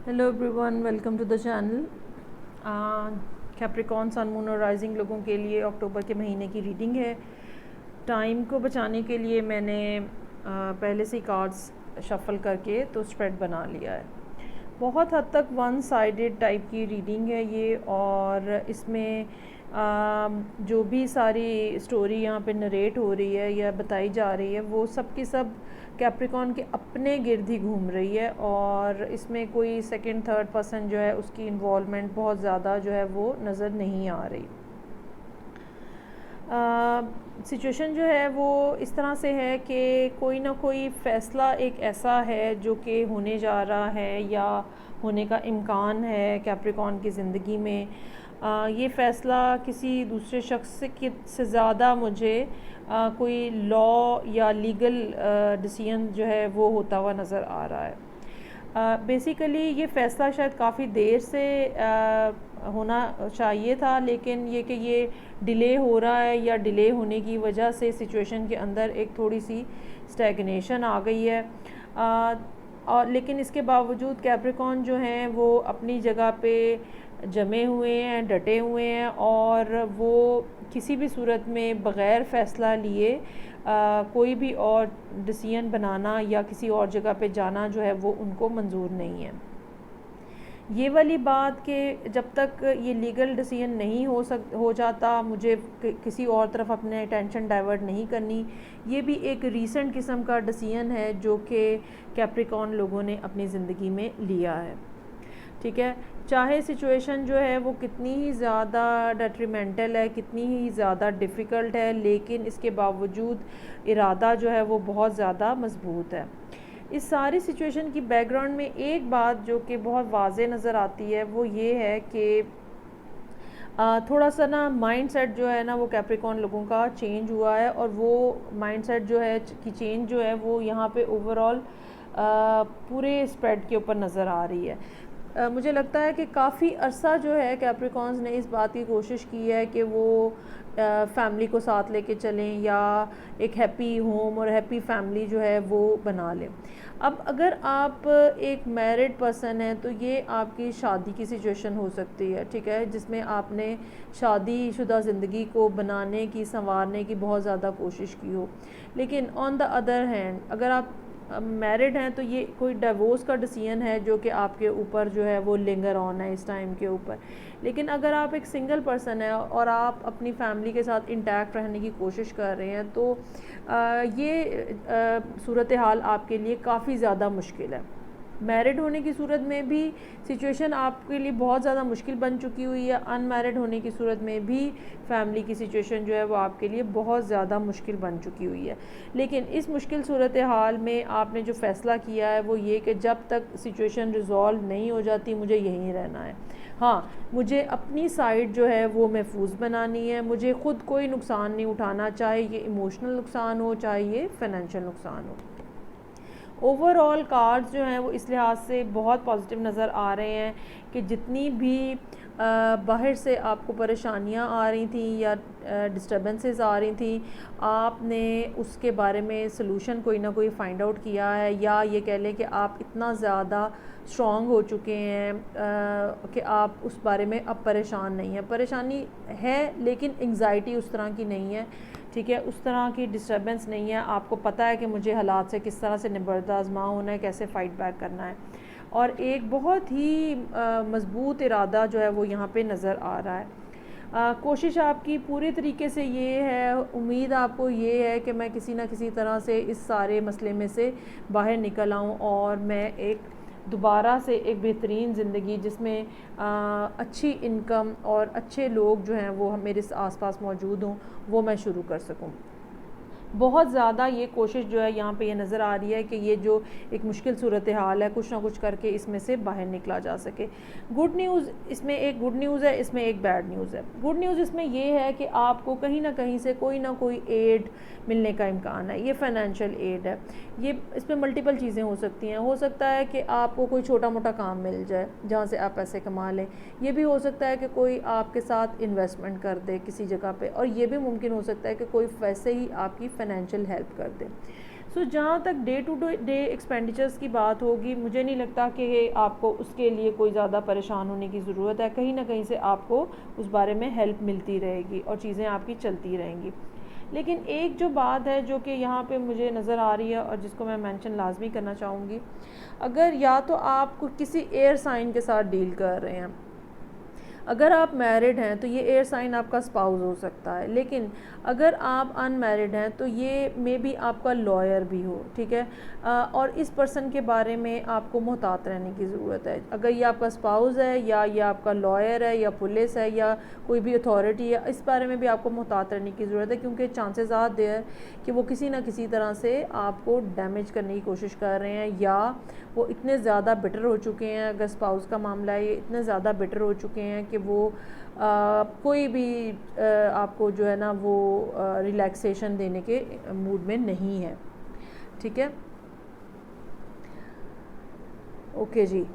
Hello everyone, welcome to the channel. Capricorn, sun, moon और rising लोगों के लिए अक्टूबर के महीने की रीडिंग है। टाइम को बचाने के लिए मैंने पहले से ही कार्ड्स शफल करके तो स्प्रेड बना लिया है। बहुत हद तक वन साइडेड टाइप की रीडिंग है ये, और इसमें जो भी सारी स्टोरी यहाँ पे नरेट हो रही है या बताई जा रही है वो सब की सब कैप्रिकॉन के अपने गिर्द ही घूम रही है, और इसमें कोई सेकंड थर्ड पर्सन जो है उसकी इन्वॉल्वमेंट बहुत ज़्यादा जो है वो नज़र नहीं आ रही। सिचुएशन जो है वो इस तरह से है कि कोई ना कोई फ़ैसला एक ऐसा है जो कि होने जा रहा है या होने का इम्कान है कैप्रिकॉन की ज़िंदगी में। ये फ़ैसला किसी दूसरे शख्स से ज़्यादा मुझे कोई लॉ या लीगल डिसीजन जो है वो होता हुआ नज़र आ रहा है। बेसिकली ये फ़ैसला शायद काफ़ी देर से होना चाहिए था, लेकिन ये डिले हो रहा है या डिले होने की वजह से सिचुएशन के अंदर एक थोड़ी सी स्टैग्नेशन आ गई है। और लेकिन इसके बावजूद कैप्रिकॉन जो हैं वो अपनी जगह पे जमे हुए हैं, डटे हुए हैं, और वो किसी भी सूरत में बग़ैर फ़ैसला लिए कोई भी और डिसीजन बनाना या किसी और जगह पे जाना जो है वो उनको मंजूर नहीं है। ये वाली बात कि जब तक ये लीगल डिसीजन नहीं हो जाता मुझे किसी और तरफ अपने अटेंशन डाइवर्ट नहीं करनी। ये भी एक रीसेंट किस्म का डिसीजन है जो कि कैप्रिकॉन लोगों ने अपनी ज़िंदगी में लिया है। ठीक है, चाहे सिचुएशन जो है वो कितनी ही ज़्यादा डेट्रीमेंटल है, कितनी ही ज़्यादा डिफ़िकल्ट है, लेकिन इसके बावजूद इरादा जो है वो बहुत ज़्यादा मजबूत है। इस सारी सिचुएशन की बैकग्राउंड में एक बात जो कि बहुत वाज़े नज़र आती है वो ये है कि थोड़ा सा ना माइंड सेट जो है ना वो कैप्रिकॉन लोगों का चेंज हुआ है, और वो माइंड सेट जो है कि चेंज जो है वो यहाँ पे ओवरऑल पूरे स्प्रेड के ऊपर नज़र आ रही है। मुझे लगता है कि काफ़ी अरसा जो है कैप्रिकॉन्स ने इस बात की कोशिश की है कि वो फैमिली को साथ लेके चलें या एक हैप्पी होम और हैप्पी फैमिली जो है वो बना लें। अब अगर आप एक मैरिड पर्सन हैं तो ये आपकी शादी की सिचुएशन हो सकती है, ठीक है, जिसमें आपने शादीशुदा ज़िंदगी को बनाने की, संवारने की बहुत ज़्यादा कोशिश की हो। लेकिन ऑन द अदर हैंड अगर आप मैरिड हैं तो ये कोई डिवोर्स का डिसीजन है जो कि आपके ऊपर जो है वो लिंगर ऑन है इस टाइम के ऊपर। लेकिन अगर आप एक सिंगल पर्सन है और आप अपनी फैमिली के साथ इंटैक्ट रहने की कोशिश कर रहे हैं तो ये सूरत हाल आपके लिए काफ़ी ज़्यादा मुश्किल है। मैरिड होने की सूरत में भी सिचुएशन आपके लिए बहुत ज़्यादा मुश्किल बन चुकी हुई है, अनमैरिड होने की सूरत में भी फैमिली की सिचुएशन जो है वो आपके लिए बहुत ज़्यादा मुश्किल बन चुकी हुई है। लेकिन इस मुश्किल सूरत हाल में आपने जो फ़ैसला किया है वो ये कि जब तक सिचुएशन रिज़ॉल्व नहीं हो जाती मुझे यहीं रहना है। हाँ, मुझे अपनी साइड जो है वो महफूज बनानी है, मुझे ख़ुद कोई नुकसान नहीं उठाना, चाहे ये इमोशनल नुकसान हो चाहे ये फाइनेंशियल नुकसान हो। ओवरऑल कार्ड्स जो हैं वो इस लिहाज से बहुत पॉजिटिव नज़र आ रहे हैं कि जितनी भी बाहर से आपको परेशानियां आ रही थी या डिस्टर्बेंसेस आ रही थी, आपने उसके बारे में सलूशन कोई ना कोई फ़ाइंड आउट किया है, या ये कह लें कि आप इतना ज़्यादा स्ट्रॉन्ग हो चुके हैं कि आप उस बारे में अब परेशान नहीं हैं। परेशानी है लेकिन एंग्जाइटी उस तरह की नहीं है, ठीक है, उस तरह की डिस्टर्बेंस नहीं है। आपको पता है कि मुझे हालात से किस तरह से निबरदा आज़मा होना है, कैसे फ़ाइट बैक करना है, और एक बहुत ही मज़बूत इरादा जो है वो यहाँ पे नज़र आ रहा है। कोशिश आपकी पूरी तरीके से ये है, उम्मीद आपको ये है कि मैं किसी न किसी तरह से इस सारे मसले में से बाहर निकल आऊँ और मैं एक दोबारा से एक बेहतरीन ज़िंदगी जिसमें अच्छी इनकम और अच्छे लोग जो हैं वो मेरे आसपास मौजूद हों वो मैं शुरू कर सकूँ। बहुत ज़्यादा ये कोशिश जो है यहाँ पे ये नज़र आ रही है कि ये जो एक मुश्किल सूरत हाल है कुछ ना कुछ करके इसमें से बाहर निकला जा सके। गुड न्यूज़ इसमें एक गुड न्यूज़ है, इसमें एक बैड न्यूज़ है। गुड न्यूज़ इसमें ये है कि आपको कहीं ना कहीं से कोई ना कोई एड मिलने का इम्कान है। ये फाइनेंशियल एड है, ये इसमें मल्टीपल चीज़ें हो सकती हैं। हो सकता है कि आपको कोई छोटा मोटा काम मिल जाए जहाँ से आप पैसे कमा लें, ये भी हो सकता है कि कोई आपके साथ इन्वेस्टमेंट कर दे किसी जगह पे, और ये भी मुमकिन हो सकता है कि कोई वैसे ही आपकी फाइनेंशियल हेल्प कर दे। सो जहाँ तक डे टू डे एक्सपेंडिचर्स की बात होगी, मुझे नहीं लगता कि आपको उसके लिए कोई ज़्यादा परेशान होने की ज़रूरत है। कहीं ना कहीं से आपको उस बारे में हेल्प मिलती रहेगी और चीज़ें आपकी चलती रहेंगी। लेकिन एक जो बात है जो कि यहाँ पे मुझे नज़र आ रही है और जिसको मैं मेंशन लाजमी करना चाहूँगी, अगर या तो आप किसी एयर साइन के साथ डील कर रहे हैं, अगर आप मैरिड हैं तो ये एयर साइन आपका स्पाउस हो सकता है, लेकिन अगर आप अनमैरिड हैं तो ये मे बी आपका लॉयर भी हो, ठीक है। और इस पर्सन के बारे में आपको मुहतात रहने की ज़रूरत है। अगर ये आपका स्पाउस है या ये आपका लॉयर है या पुलिस है या कोई भी अथॉरिटी है, इस बारे में भी आपको मुहतात रहने की ज़रूरत है, क्योंकि चांसेस आर देयर कि वो किसी ना किसी तरह से आपको डैमेज करने की कोशिश कर रहे हैं, या वो इतने ज़्यादा बिटर हो चुके हैं। अगर स्पाउस का मामला है, ये इतने ज़्यादा बिटर हो चुके हैं कि वो कोई भी आपको जो है ना वो रिलैक्सेशन देने के मूड में नहीं है, ठीक है। ओके जी।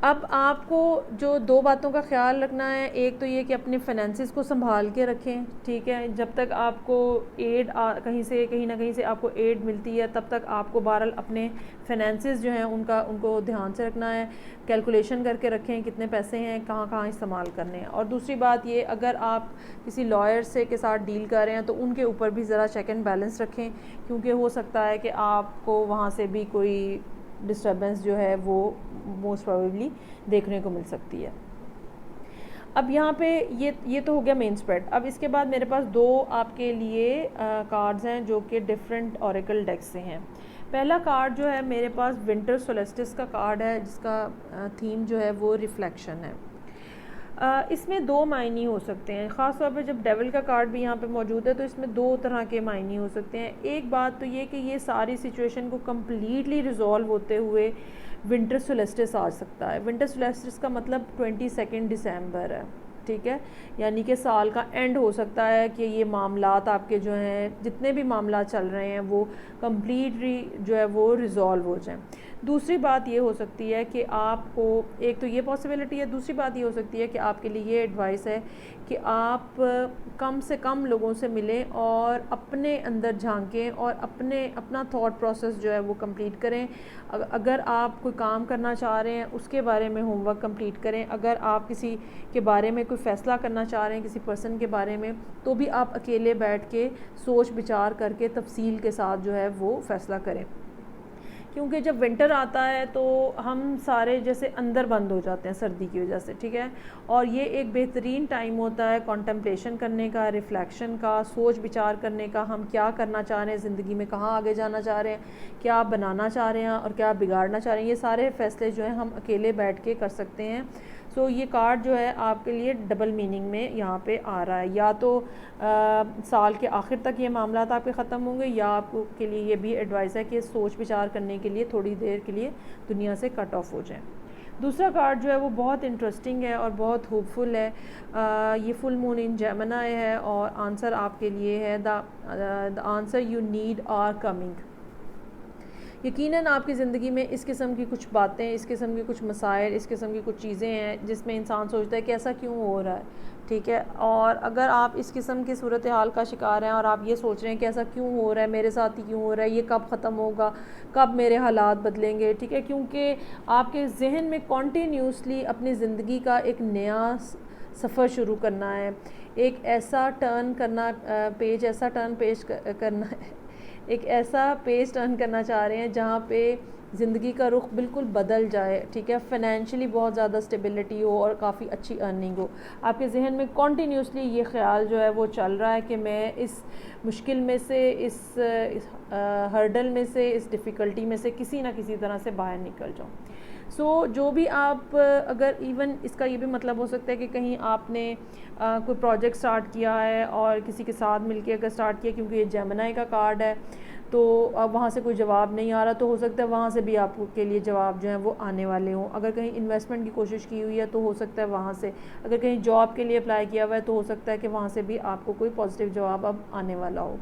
अब आपको जो दो बातों का ख्याल रखना है, एक तो ये कि अपने फाइनेंसिस को संभाल के रखें, ठीक है। जब तक आपको एड कहीं ना कहीं से आपको एड मिलती है, तब तक आपको बहरहाल अपने फाइनेंसिस जो हैं उनको ध्यान से रखना है। कैलकुलेशन करके रखें कितने पैसे हैं, कहाँ कहाँ इस्तेमाल करने हैं। और दूसरी बात ये, अगर आप किसी लॉयर से के साथ डील कर रहे हैं तो उनके ऊपर भी ज़रा चेक एंड बैलेंस रखें, क्योंकि हो सकता है कि आपको वहाँ से भी कोई डिस्टर्बेंस जो है वो मोस्ट प्रोबेबली देखने को मिल सकती है। अब यहाँ पे ये तो हो गया मेन स्प्रेड। अब इसके बाद मेरे पास दो आपके लिए कार्ड्स हैं जो कि डिफरेंट ऑरेकल डेक्स से हैं। पहला कार्ड जो है मेरे पास विंटर सोलेस्टिस का कार्ड है, जिसका थीम जो है वो रिफ्लेक्शन है। इसमें दो मायने हो सकते हैं, ख़ास तौर पे जब डेविल का कार्ड भी यहाँ पे मौजूद है तो इसमें दो तरह के मायने हो सकते हैं। एक बात तो ये कि ये सारी सिचुएशन को कम्प्लीटली रिजॉल्व होते हुए विंटर सोलेस्टिस आ सकता है। विंटर सोलेस्टिस का मतलब 22 दिसंबर है, ठीक है। यानी कि साल का एंड हो सकता है कि ये मामलात आपके जो हैं, जितने भी मामलात चल रहे हैं, वो कम्प्लीटली जो है वो रिज़ॉल्व हो जाएं। दूसरी बात ये हो सकती है कि आपको, एक तो ये पॉसिबिलिटी है, दूसरी बात ये हो सकती है कि आपके लिए ये एडवाइस है कि आप कम से कम लोगों से मिलें और अपने अंदर झांकें और अपना थॉट प्रोसेस जो है वो कंप्लीट करें। अगर आप कोई काम करना चाह रहे हैं उसके बारे में होमवर्क कंप्लीट करें। अगर आप किसी के बारे में कोई फ़ैसला करना चाह रहे हैं, किसी पर्सन के बारे में, तो भी आप अकेले बैठ के सोच विचार करके तफसील के साथ जो है वो फ़ैसला करें। क्योंकि जब विंटर आता है तो हम सारे जैसे अंदर बंद हो जाते हैं सर्दी की वजह से, ठीक है। और ये एक बेहतरीन टाइम होता है कॉन्टेम्पलेशन करने का, रिफ्लेक्शन का, सोच विचार करने का। हम क्या करना चाह रहे हैं ज़िंदगी में, कहाँ आगे जाना चाह रहे हैं, क्या बनाना चाह रहे हैं और क्या बिगाड़ना चाह रहे हैं, ये सारे फ़ैसले जो हैं हम अकेले बैठ के कर सकते हैं। सो ये कार्ड जो है आपके लिए डबल मीनिंग में यहाँ पे आ रहा है। या तो साल के आखिर तक ये मामला आपके ख़त्म होंगे, या आपको के लिए ये भी एडवाइस है कि सोच विचार करने के लिए थोड़ी देर के लिए दुनिया से कट ऑफ हो जाएं। दूसरा कार्ड जो है वो बहुत इंटरेस्टिंग है और बहुत होपफुल है। ये फुल मून इन जेमिनी है और आंसर आपके लिए है the answer you need are coming. यकीनन आपकी ज़िंदगी में इस किस्म की कुछ बातें, इस किस्म के कुछ मसाइल, इस किस्म की कुछ चीज़ें हैं जिसमें इंसान सोचता है कि ऐसा क्यों हो रहा है, ठीक है। और अगर आप इस किस्म की सूरत हाल का शिकार हैं और आप ये सोच रहे हैं कि ऐसा क्यों हो रहा है, मेरे साथ ही क्यों हो रहा है, ये कब ख़त्म होगा, कब मेरे हालात बदलेंगे, ठीक है, क्योंकि आपके जहन में कॉन्टीन्यूसली अपनी ज़िंदगी का एक नया सफ़र शुरू करना है, एक ऐसा टर्न करना, पेज ऐसा टर्न पेश करना है, एक ऐसा पेज टर्न करना चाह रहे हैं जहाँ पे ज़िंदगी का रुख बिल्कुल बदल जाए, ठीक है। फ़ाइनेंशियली बहुत ज़्यादा स्टेबिलिटी हो और काफ़ी अच्छी अर्निंग हो। आपके जहन में कॉन्टीन्यूसली ये ख़्याल जो है वो चल रहा है कि मैं इस मुश्किल में से, इस हर्डल में से, इस डिफ़िकल्टी में से किसी ना किसी तरह से बाहर निकल जाऊँ। सो जो भी आप, अगर इवन इसका ये भी मतलब हो सकता है कि कहीं आपने कोई प्रोजेक्ट स्टार्ट किया है और किसी के साथ मिलके अगर स्टार्ट किया, क्योंकि ये जेमिनी का कार्ड है, तो अब वहाँ से कोई जवाब नहीं आ रहा, तो हो सकता है वहाँ से भी आपके लिए जवाब जो है वो आने वाले हों। अगर कहीं इन्वेस्टमेंट की कोशिश की हुई है तो हो सकता है वहाँ से, अगर कहीं जॉब के लिए अप्लाई किया हुआ है तो हो सकता है कि वहाँ से भी आपको कोई पॉजिटिव जवाब अब आने वाला हो।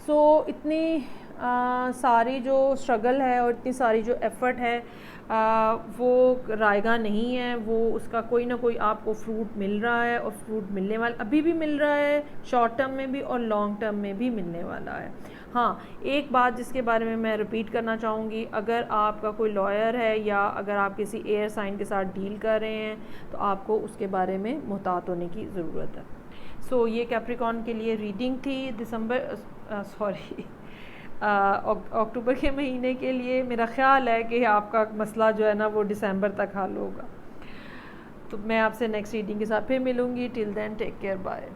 सो इतनी सारी जो स्ट्रगल है और इतनी सारी जो एफ़र्ट है वो रायगा नहीं है, वो उसका कोई ना कोई आपको फ्रूट मिल रहा है, और फ्रूट मिलने वाला अभी भी मिल रहा है, शॉर्ट टर्म में भी और लॉन्ग टर्म में भी मिलने वाला है। हाँ, एक बात जिसके बारे में मैं रिपीट करना चाहूँगी, अगर आपका कोई लॉयर है या अगर आप किसी एयर साइन के साथ डील कर रहे हैं तो आपको उसके बारे में मुहतात होने की ज़रूरत है। सो ये कैप्रिकॉर्न के लिए रीडिंग थी अक्टूबर के महीने के लिए। मेरा ख़्याल है कि आपका मसला जो है ना वो दिसंबर तक हल होगा। तो मैं आपसे नेक्स्ट रीडिंग के साथ फिर मिलूँगी। Till then take care, bye.